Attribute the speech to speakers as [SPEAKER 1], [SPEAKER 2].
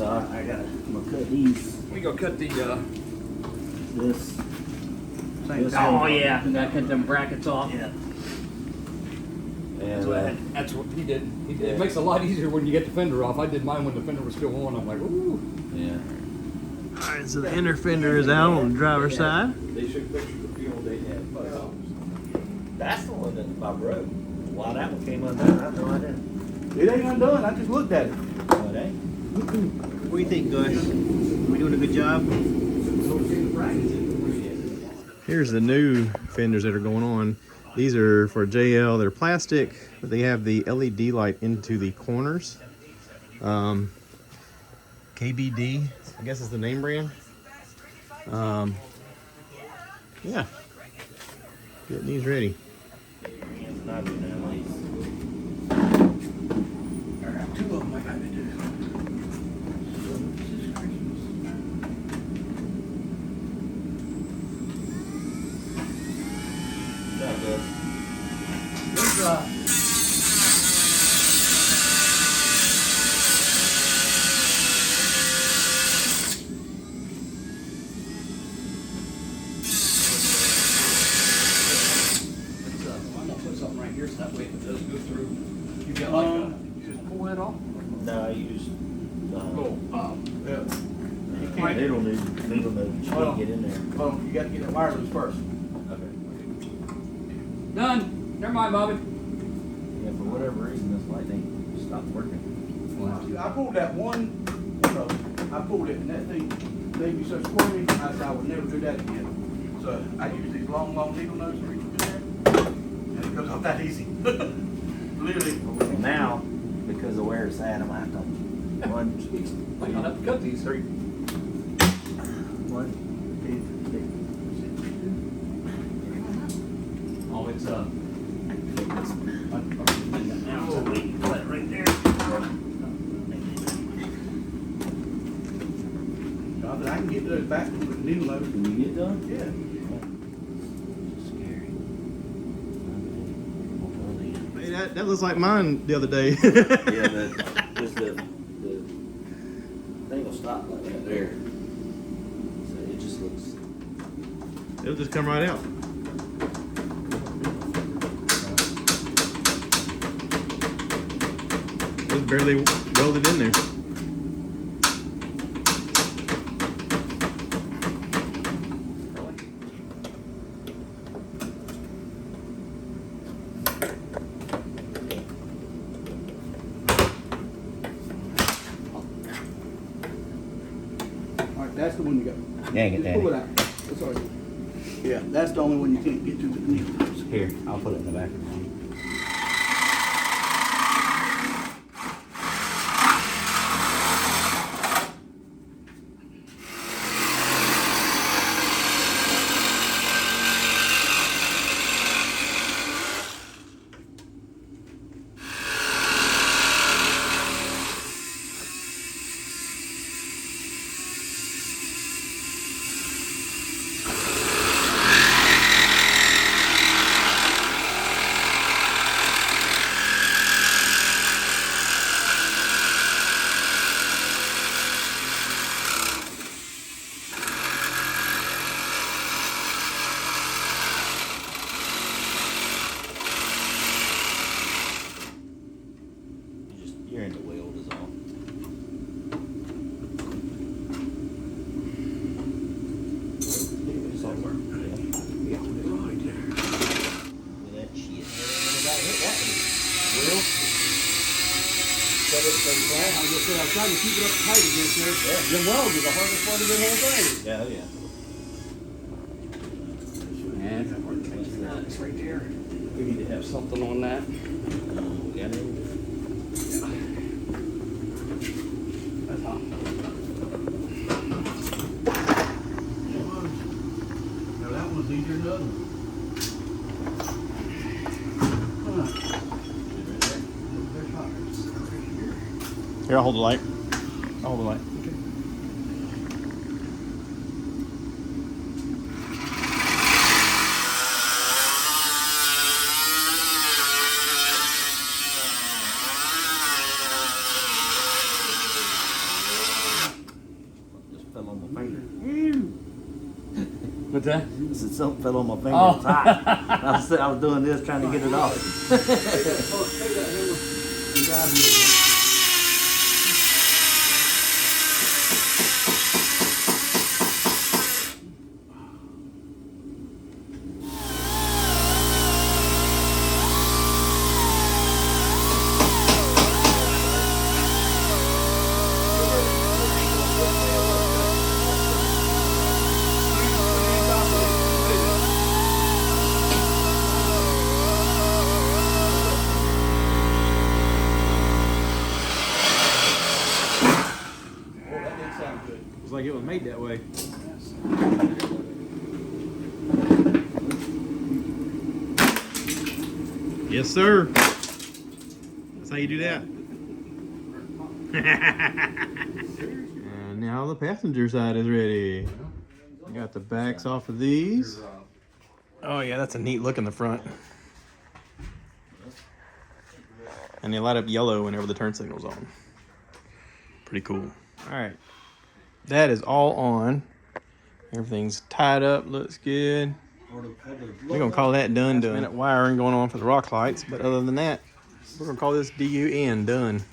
[SPEAKER 1] So I'm gonna cut these.
[SPEAKER 2] We go cut the
[SPEAKER 1] This.
[SPEAKER 3] Oh yeah, we gotta cut them brackets off.
[SPEAKER 1] Yeah.
[SPEAKER 2] That's
[SPEAKER 1] And
[SPEAKER 2] what he did. It makes it a lot easier when you get the fender off. I did mine when the fender was still on. I'm like, ooh.
[SPEAKER 1] yeah.
[SPEAKER 4] Alright, so the inner fender is out on the driver's side.
[SPEAKER 2] They should picture the field they had.
[SPEAKER 1] That's the one that I broke. Why that one came undone, I have no idea.
[SPEAKER 5] It ain't undone, I just looked at it.
[SPEAKER 1] Oh, it ain't?
[SPEAKER 4] What do you think, guys? We doing a good job? Here's the new fenders that are going on. These are for JL. They're plastic, but they have the LED light into the corners. KBD, I guess is the name brand. Yeah, getting these ready.
[SPEAKER 5] Two of them I got to do.
[SPEAKER 2] I'm gonna put something right here so that way if it does go through, you got like you just pull that off.
[SPEAKER 1] No, you just.
[SPEAKER 5] Yeah.
[SPEAKER 1] You can't. Needle nose. You can't get in there.
[SPEAKER 5] Well, you got to get that wire loose first.
[SPEAKER 1] Okay.
[SPEAKER 2] Done. Never mind, Bobby.
[SPEAKER 1] Yeah, for whatever reason, this light ain't stopped working.
[SPEAKER 5] I pulled that one, I pulled it, and that thing made me so squirmy, I said I would never do that again. So I use these long needle nose to reach through there, and it goes off that easy. Literally.
[SPEAKER 1] Well, now, because of where it's at, I'm gonna have to one,
[SPEAKER 2] Like, I'll have to cut these three.
[SPEAKER 1] one, two, three.
[SPEAKER 2] Oh, it's
[SPEAKER 1] Now, so we can put it right there.
[SPEAKER 5] I can get those back with the needle nose.
[SPEAKER 1] Can you get done?
[SPEAKER 5] Yeah.
[SPEAKER 1] Scary.
[SPEAKER 4] Hey, that looks like mine the other day.
[SPEAKER 1] Yeah, just the thing will stop like that there. So it just looks.
[SPEAKER 4] It'll just come right out. It was barely welded in there.
[SPEAKER 5] Alright, that's the one you got.
[SPEAKER 1] Dang it,
[SPEAKER 5] Just pull it
[SPEAKER 1] Daddy.
[SPEAKER 5] out. That's all right. Yeah, that's the only one you can't get to with the needle nose.
[SPEAKER 1] Here, I'll put it in the back of the room. You're in the weld is all. It's all work. Yeah.
[SPEAKER 5] Right there.
[SPEAKER 1] With that shit. Everybody hit that one. Will? Set it so flat.
[SPEAKER 5] I was gonna say, I tried to keep it up tight against there.
[SPEAKER 1] Yeah.
[SPEAKER 5] The weld is the hardest part of the whole thing.
[SPEAKER 1] Yeah, yeah.
[SPEAKER 2] And it's right there. We need to have something on that.
[SPEAKER 1] We got it.
[SPEAKER 2] That's hot.
[SPEAKER 5] No, that one's easier than the other one.
[SPEAKER 4] Here, I'll hold the light. I'll hold the light.
[SPEAKER 3] What's that?
[SPEAKER 1] I said something fell on my finger.
[SPEAKER 3] Oh.
[SPEAKER 1] It's hot. I was doing this trying to get it off.
[SPEAKER 5] That did sound good.
[SPEAKER 4] It's like it was made that way. Yes, sir. That's how you do that. And now the passenger side is ready. I got the backs off of these. Oh yeah, that's a neat look in the front. And they light up yellow whenever the turn signal's on. Pretty cool. All right, that is all on. Everything's tied up, looks good. We're gonna call that done. Minute wiring going on for the rock lights, but other than that, we're gonna call this DUN done.